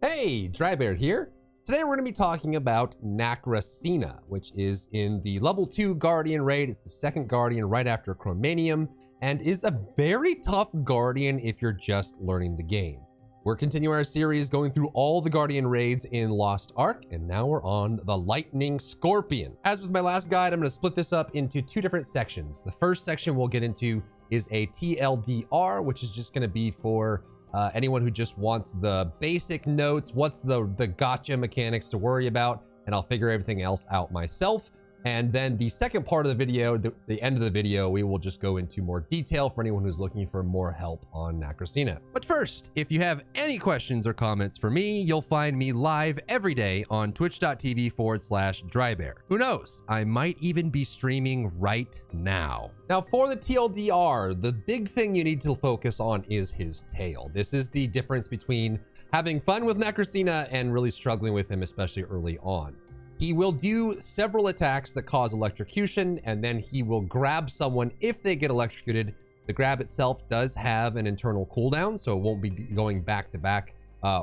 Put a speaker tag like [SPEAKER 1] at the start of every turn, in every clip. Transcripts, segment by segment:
[SPEAKER 1] Hey, Drybear here. Today we're going to be talking about Nacrasena, which is in the level 2 Guardian raid. It's the second Guardian right after Chromanium, and is a very tough Guardian if you're just learning the game. We're continuing our series going through all the Guardian raids in Lost Ark, and now we're on the Lightning Scorpion. As with my last guide, I'm going to split this up into two different sections. The first section we'll get into is a TLDR, which is just going to be for anyone who just wants the basic notes, what's the gotcha mechanics to worry about, and I'll figure everything else out myself. And then the second part of the video, the end of the video, we will just go into more detail for anyone who's looking for more help on Nacrasena. But first, if you have any questions or comments for me, you'll find me live every day on twitch.tv/Drybear. Who knows? I might even be streaming right now. Now for the TLDR, the big thing you need to focus on is his tail. This is the difference between having fun with Nacrasena and really struggling with him, especially early on. He will do several attacks that cause electrocution, and then he will grab someone if they get electrocuted. The grab itself does have an internal cooldown, so it won't be going back to back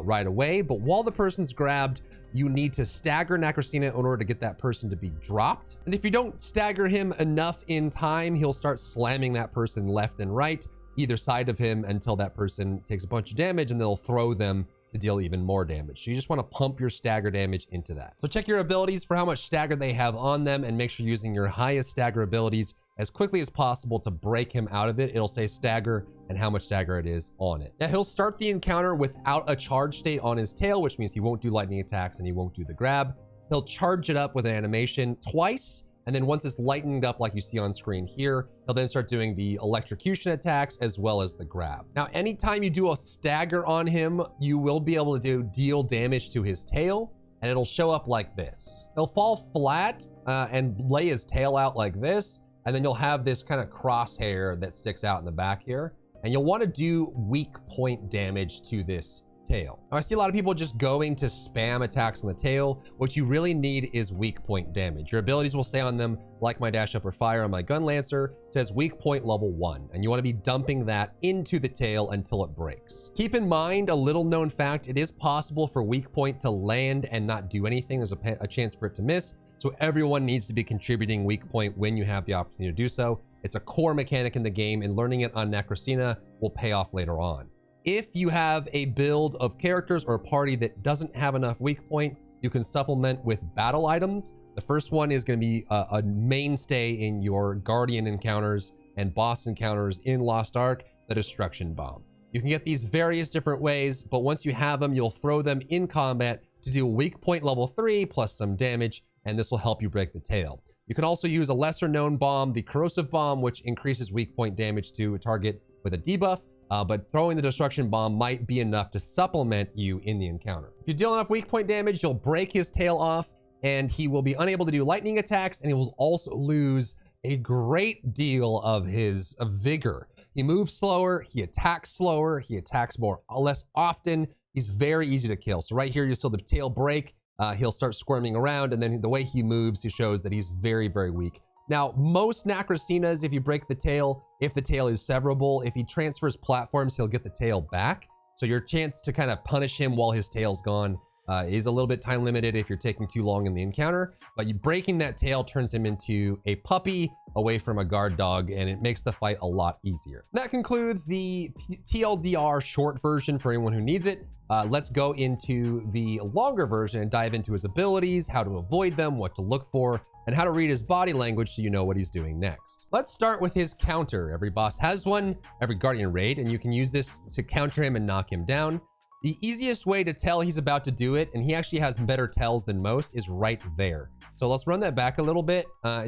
[SPEAKER 1] right away. But while the person's grabbed, you need to stagger Nacrasena in order to get that person to be dropped. And if you don't stagger him enough in time, he'll start slamming that person left and right, either side of him, until that person takes a bunch of damage, and they'll throw them to deal even more damage. So you just want to pump your stagger damage into that. So check your abilities for how much stagger they have on them, and make sure you're using your highest stagger abilities as quickly as possible to break him out of it. It'll say stagger and how much stagger it is on it. Now he'll start the encounter without a charge state on his tail, which means he won't do lightning attacks and he won't do the grab. He'll charge it up with an animation twice, and then once it's lightened up like you see on screen here, he'll then start doing the electrocution attacks as well as the grab. Now, anytime you do a stagger on him, you will be able to deal damage to his tail, and it'll show up like this. He'll fall flat and lay his tail out like this, and then you'll have this kind of crosshair that sticks out in the back here, and you'll want to do weak point damage to this tail. Now, I see a lot of people just going to spam attacks on the tail. What you really need is weak point damage. Your abilities will say on them, like my dash up or fire on my gun lancer, it says weak point level 1, and you want to be dumping that into the tail until it breaks. Keep in mind, a little known fact, it is possible for weak point to land and not do anything. There's a chance for it to miss, so everyone needs to be contributing weak point when you have the opportunity to do so. It's a core mechanic in the game, and learning it on Nacrasena will pay off later on. If you have a build of characters or a party that doesn't have enough weak point, you can supplement with battle items. The first one is going to be a mainstay in your Guardian encounters and boss encounters in Lost Ark, the Destruction Bomb. You can get these various different ways, but once you have them, you'll throw them in combat to do weak point level 3 plus some damage, and this will help you break the tail. You can also use a lesser known bomb, the Corrosive Bomb, which increases weak point damage to a target with a debuff. But throwing the Destruction Bomb might be enough to supplement you in the encounter. If you deal enough weak point damage, you'll break his tail off, and he will be unable to do lightning attacks, and he will also lose a great deal of his vigor. He moves slower, he attacks less often. He's very easy to kill. So right here, you saw the tail break. He'll start squirming around, and then the way he moves, he shows that he's very, very weak. Now, most Nacrasenas, if you break the tail, if the tail is severable, if he transfers platforms, he'll get the tail back. So your chance to kind of punish him while his tail's gone is a little bit time limited if you're taking too long in the encounter. But you breaking that tail turns him into a puppy away from a guard dog, and it makes the fight a lot easier. That concludes the TLDR short version for anyone who needs it. Let's go into the longer version and dive into his abilities, how to avoid them, what to look for, and how to read his body language so you know what he's doing next. Let's start with his counter. Every boss has one, every Guardian raid, and you can use this to counter him and knock him down. The easiest way to tell he's about to do it, and he actually has better tells than most, is right there. So let's run that back a little bit.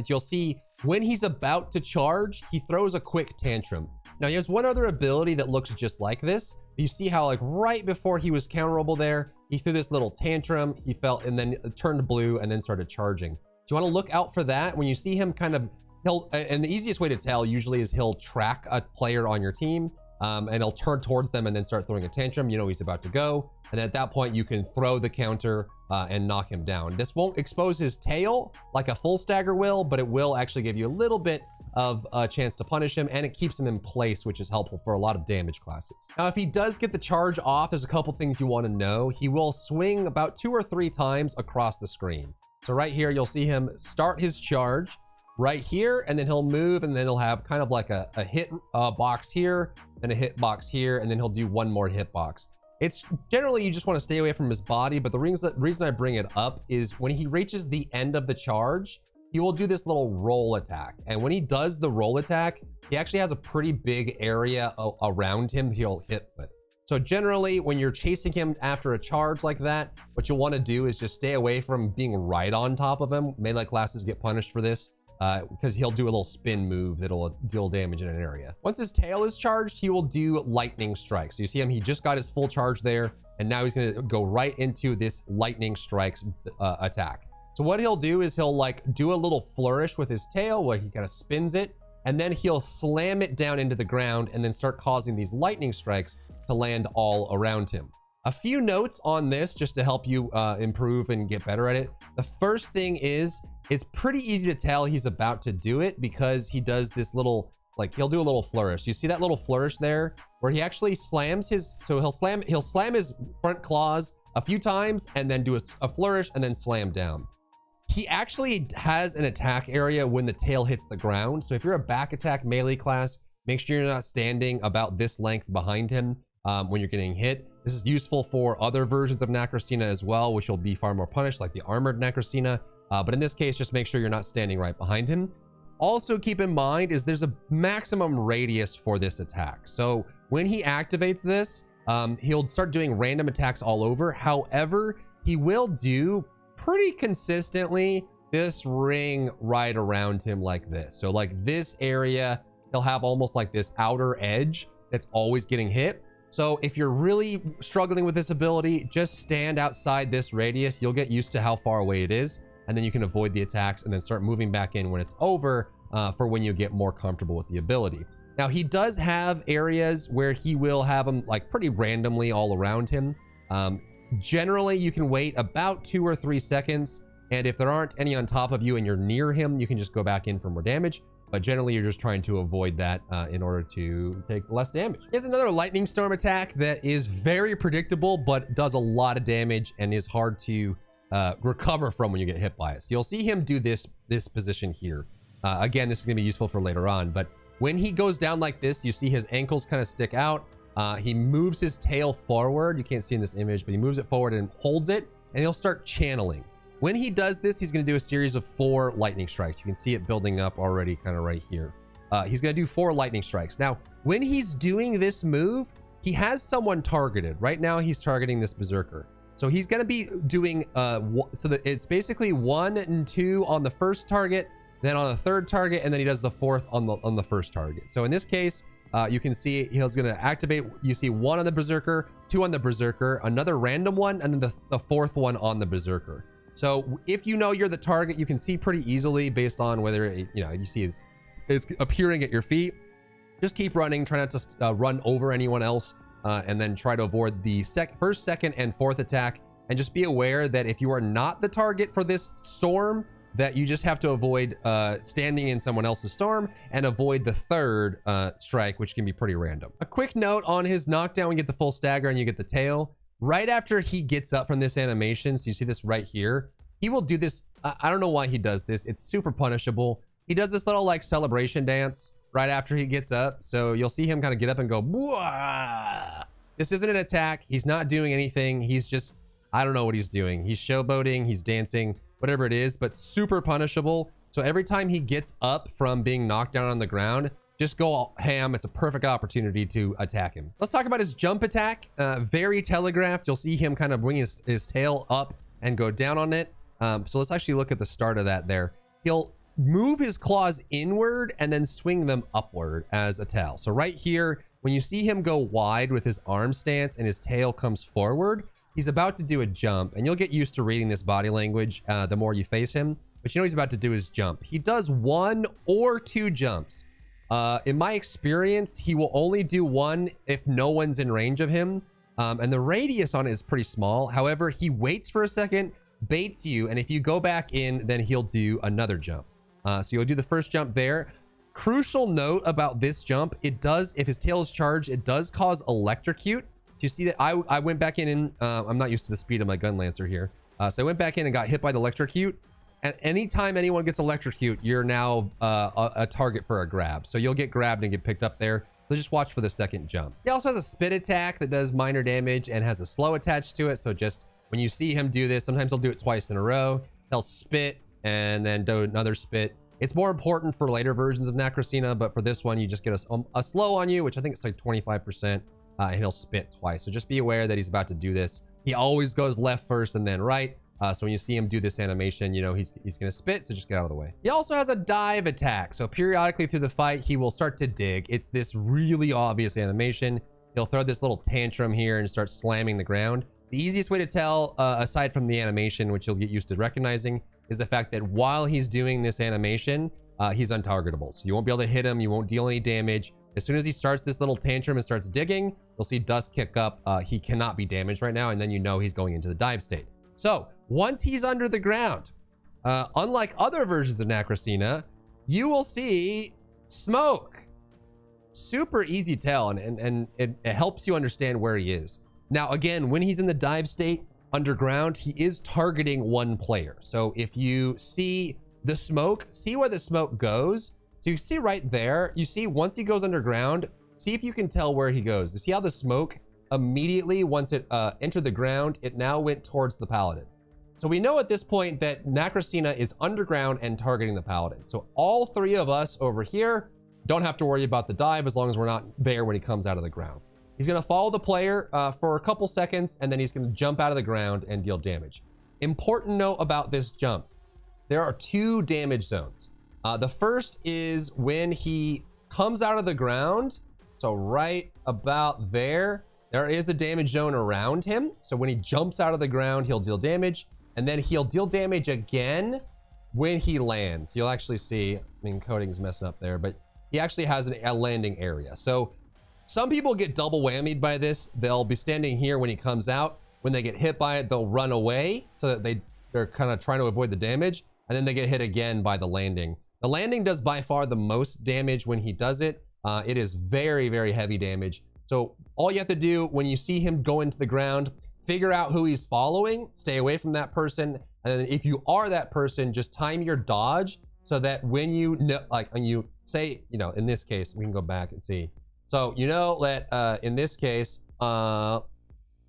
[SPEAKER 1] You'll see when he's about to charge, he throws a quick tantrum. Now he has one other ability that looks just like this. You see how like right before he was counterable there, he threw this little tantrum, he fell and then turned blue and then started charging. So you want to look out for that. When you see him and the easiest way to tell usually is he'll track a player on your team and he'll turn towards them and then start throwing a tantrum. You know he's about to go. And at that point, you can throw the counter and knock him down. This won't expose his tail like a full stagger will, but it will actually give you a little bit of a chance to punish him, and it keeps him in place, which is helpful for a lot of damage classes. Now, if he does get the charge off, there's a couple things you want to know. He will swing about 2 or 3 times across the screen. So right here, you'll see him start his charge right here, and then he'll move, and then he'll have kind of like a hit box here, and a hit box here, and then he'll do one more hit box. It's generally, you just want to stay away from his body, but the reason I bring it up is when he reaches the end of the charge, he will do this little roll attack. And when he does the roll attack, he actually has a pretty big area around him he'll hit with. So generally, when you're chasing him after a charge like that, what you'll want to do is just stay away from being right on top of him. Melee classes get punished for this because he'll do a little spin move that'll deal damage in an area. Once his tail is charged, he will do lightning strikes. So you see him, he just got his full charge there, and now he's going to go right into this lightning strikes attack. So what he'll do is he'll like do a little flourish with his tail where he kind of spins it, and then he'll slam it down into the ground and then start causing these lightning strikes to land all around him. A few notes on this just to help you improve and get better at it. The first thing is, it's pretty easy to tell he's about to do it because he does this little, like he'll do a little flourish. You see that little flourish there where he actually slams his, so he'll slam his front claws a few times and then do a flourish and then slam down. He actually has an attack area when the tail hits the ground. So if you're a back attack melee class, make sure you're not standing about this length behind him when you're getting hit. This is useful for other versions of Nacrasena as well, which will be far more punished, like the armored Nacrasena. But in this case, just make sure you're not standing right behind him. Also keep in mind is there's a maximum radius for this attack. So when he activates this, he'll start doing random attacks all over. However, he will do pretty consistently this ring right around him like this. So like this area, he'll have almost like this outer edge that's always getting hit. So if you're really struggling with this ability, just stand outside this radius. You'll get used to how far away it is, and then you can avoid the attacks and then start moving back in when it's over for when you get more comfortable with the ability. Now he does have areas where he will have them like pretty randomly all around him. Generally, you can wait about 2 or 3 seconds, and if there aren't any on top of you and you're near him, you can just go back in for more damage. But generally, you're just trying to avoid that in order to take less damage. Here's another lightning storm attack that is very predictable, but does a lot of damage and is hard to recover from when you get hit by it. So you'll see him do this position here. Again, this is going to be useful for later on, but when he goes down like this, you see his ankles kind of stick out. He moves his tail forward. You can't see in this image, but he moves it forward and holds it, and he'll start channeling. When he does this, he's going to do a series of 4 lightning strikes. You can see it building up already kind of right here. He's going to do 4 lightning strikes. Now, when he's doing this move, he has someone targeted. Right now, he's targeting this berserker. So he's going to be doing, so that it's basically 1 and 2 on the first target, then on the third target, and then he does the 4th on the first target. So in this case, you can see he's going to activate, you see 1 on the berserker, 2 on the berserker, another random one, and then the 4th one on the berserker. So if you know you're the target, you can see pretty easily based on whether you see it's appearing at your feet. Just keep running, try not to run over anyone else, and then try to avoid the first, second, and 4th attack. And just be aware that if you are not the target for this storm, that you just have to avoid standing in someone else's storm and avoid the 3rd strike, which can be pretty random. A quick note on his knockdown, we get the full stagger and you get the tail. Right after he gets up from this animation, so you see this right here, he will do this. I don't know why he does this. It's super punishable. He does this little like celebration dance right after he gets up. So you'll see him kind of get up and go, "Bwah!" This isn't an attack. He's not doing anything. He's just, I don't know what he's doing. He's showboating, he's dancing, whatever it is, but super punishable. So every time he gets up from being knocked down on the ground, just go ham. It's a perfect opportunity to attack him. Let's talk about his jump attack. Very telegraphed. You'll see him kind of bring his tail up and go down on it. So let's actually look at the start of that there. He'll move his claws inward and then swing them upward as a tail. So right here, when you see him go wide with his arm stance and his tail comes forward, he's about to do a jump. And you'll get used to reading this body language the more you face him. But you know he's about to do his jump. He does 1 or 2 jumps. In my experience, he will only do 1 if no one's in range of him. And the radius on it is pretty small. However, he waits for a second, baits you, and if you go back in, then he'll do another jump. So you'll do the first jump there. Crucial note about this jump, it does, if his tail is charged, it does cause electrocute. Do you see that? I went back in and I'm not used to the speed of my gun lancer here. So I went back in and got hit by the electrocute. And anytime anyone gets electrocute, you're now a target for a grab. So you'll get grabbed and get picked up there. So just watch for the second jump. He also has a spit attack that does minor damage and has a slow attached to it. So just when you see him do this, sometimes he'll do it twice in a row. He'll spit and then do another spit. It's more important for later versions of Nacrasena, but for this one, you just get a slow on you, which I think it's like 25%, and he'll spit twice. So just be aware that he's about to do this. He always goes left first and then right. So when you see him do this animation, you know he's going to spit, so just get out of the way. He also has a dive attack. So periodically through the fight, he will start to dig. It's this really obvious animation. He'll throw this little tantrum here and start slamming the ground. The easiest way to tell, aside from the animation, which you'll get used to recognizing, is the fact that while he's doing this animation, he's untargetable. So you won't be able to hit him. You won't deal any damage. As soon as he starts this little tantrum and starts digging, you'll see dust kick up. He cannot be damaged right now, and then you know he's going into the dive state. So once he's under the ground, unlike other versions of Nacrasena, you will see smoke. Super easy tell, and it helps you understand where he is. Now, again, when he's in the dive state underground, he is targeting one player. So if you see the smoke, see where the smoke goes. So you see right there, you see once he goes underground, see if you can tell where he goes. You see how the smoke immediately, once it entered the ground, it now went towards the paladin. So we know at this point that Nacrasena is underground and targeting the paladin. So all three of us over here don't have to worry about the dive as long as we're not there when he comes out of the ground. He's going to follow the player for a couple seconds, and then he's going to jump out of the ground and deal damage. Important note about this jump. There are two damage zones. The first is when he comes out of the ground. So right about there, there is a damage zone around him. So when he jumps out of the ground, he'll deal damage. And then he'll deal damage again when he lands. You'll actually see, I mean, coding's messing up there, but he actually has a landing area. So some people get double whammied by this. They'll be standing here when he comes out. When they get hit by it, they'll run away so that they're kind of trying to avoid the damage. And then they get hit again by the landing. The landing does by far the most damage when he does it. It is very, very heavy damage. So all you have to do when you see him go into the ground, figure out who he's following, stay away from that person. And then if you are that person, just time your dodge so that when you know, like when you say, you know, in this case, we can go back and see. So you know that in this case, right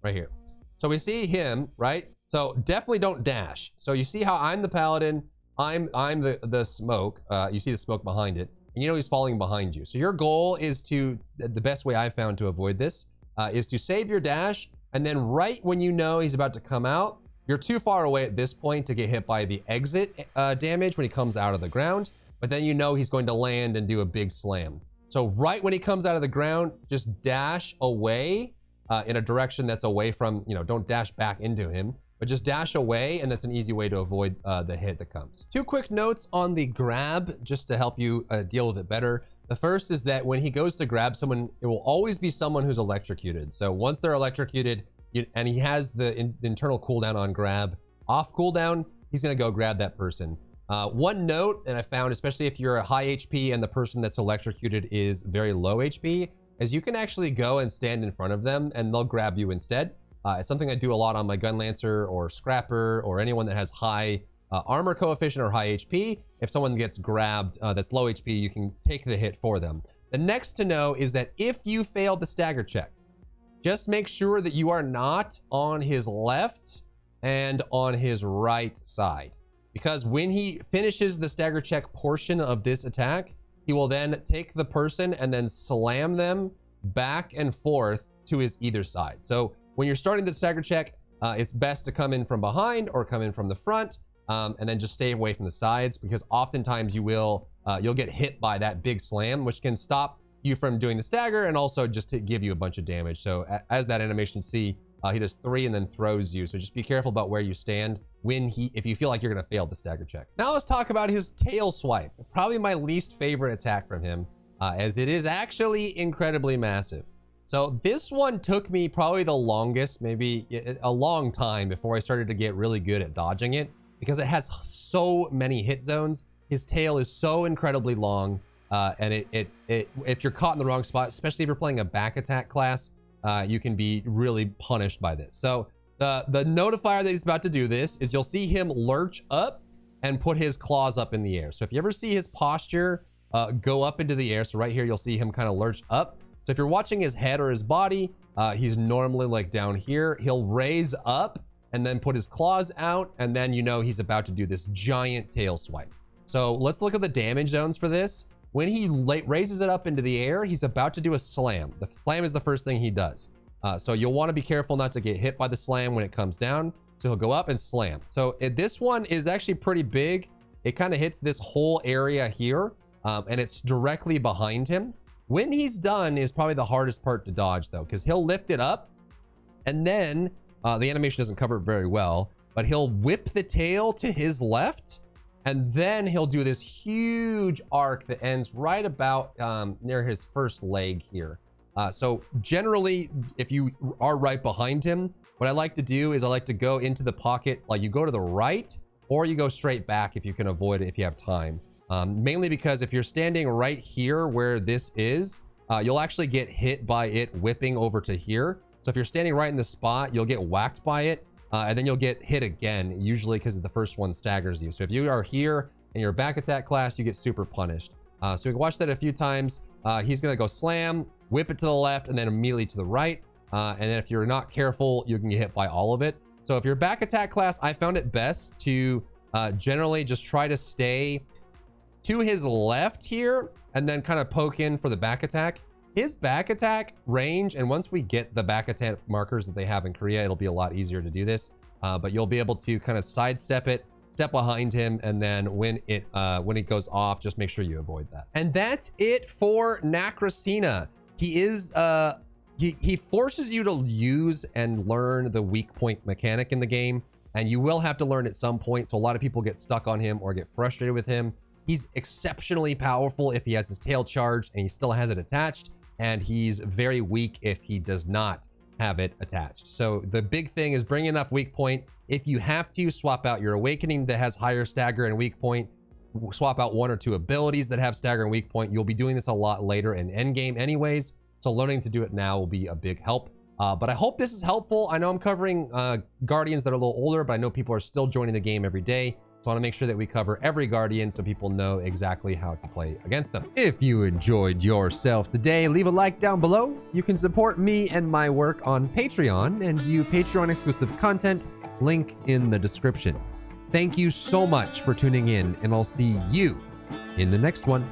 [SPEAKER 1] here. So we see him, right? So definitely don't dash. So you see how I'm the paladin, I'm the smoke. You see the smoke behind it, and you know he's falling behind you. So your goal is to, the best way I've found to avoid this, is to save your dash, and then right when you know he's about to come out, you're too far away at this point to get hit by the exit damage when he comes out of the ground, but then you know he's going to land and do a big slam. So right when he comes out of the ground, just dash away in a direction that's away from, you know, don't dash back into him, but just dash away, and that's an easy way to avoid the hit that comes. Two quick notes on the grab, just to help you deal with it better. The first is that when he goes to grab someone, it will always be someone who's electrocuted. So once they're electrocuted, and he has the internal cooldown on grab, off cooldown, he's gonna go grab that person. One note, and I found, especially if you're a high HP and the person that's electrocuted is very low HP, is you can actually go and stand in front of them and they'll grab you instead. It's something I do a lot on my gun lancer or scrapper or anyone that has high armor coefficient or high HP. If someone gets grabbed that's low HP, you can take the hit for them. The next to know is that if you fail the stagger check, just make sure that you are not on his left and on his right side. Because when he finishes the stagger check portion of this attack, he will then take the person and then slam them back and forth to his either side. So when you're starting the stagger check, it's best to come in from behind or come in from the front, and then just stay away from the sides, because oftentimes you'll get hit by that big slam, which can stop you from doing the stagger and also just to give you a bunch of damage. So as that animation see, he does 3 and then throws you. So just be careful about where you stand if you feel like you're gonna fail the stagger check. Now let's talk about his tail swipe. Probably my least favorite attack from him, as it is actually incredibly massive. So this one took me probably the longest, maybe a long time before I started to get really good at dodging it, because it has so many hit zones. His tail is so incredibly long. And if you're caught in the wrong spot, especially if you're playing a back attack class, you can be really punished by this. So the notifier that he's about to do this is you'll see him lurch up and put his claws up in the air. So if you ever see his posture go up into the air, so right here, you'll see him kind of lurch up. So if you're watching his head or his body, he's normally like down here. He'll raise up and then put his claws out, and then you know he's about to do this giant tail swipe. So let's look at the damage zones for this. When he raises it up into the air, he's about to do a slam. The slam is the first thing he does. So you'll want to be careful not to get hit by the slam when it comes down. So he'll go up and slam. So this one is actually pretty big. It kind of hits this whole area here, and it's directly behind him. When he's done is probably the hardest part to dodge though, because he'll lift it up and then the animation doesn't cover it very well, but he'll whip the tail to his left, and then he'll do this huge arc that ends right about near his first leg here. So generally, if you are right behind him, what I like to do is I like to go into the pocket, like you go to the right, or you go straight back if you can avoid it if you have time. Mainly because if you're standing right here where this is, you'll actually get hit by it whipping over to here. So if you're standing right in the spot, you'll get whacked by it, and then you'll get hit again, usually because the first one staggers you. So if you are here in your back attack class, you get super punished. So we can watch that a few times. He's gonna go slam, whip it to the left, and then immediately to the right. And then if you're not careful, you can get hit by all of it. So if you're back attack class, I found it best to generally just try to stay to his left here and then kind of poke in for the back attack. His back attack range, and once we get the back attack markers that they have in Korea, it'll be a lot easier to do this. But you'll be able to kind of sidestep it, step behind him, and then when it goes off, just make sure you avoid that. And that's it for Nacrasena. He is he forces you to use and learn the weak point mechanic in the game, and you will have to learn at some point. So a lot of people get stuck on him or get frustrated with him. He's exceptionally powerful if he has his tail charged and he still has it attached, and he's very weak if he does not have it attached. So the big thing is bring enough weak point. If you have to, swap out your awakening that has higher stagger and weak point, swap out 1 or 2 abilities that have stagger and weak point. You'll be doing this a lot later in endgame anyways, so learning to do it now will be a big help. But I hope this is helpful. I know I'm covering Guardians that are a little older, but I know people are still joining the game every day. So I want to make sure that we cover every Guardian so people know exactly how to play against them. If you enjoyed yourself today, leave a like down below. You can support me and my work on Patreon and view Patreon exclusive content, link in the description. Thank you so much for tuning in, and I'll see you in the next one.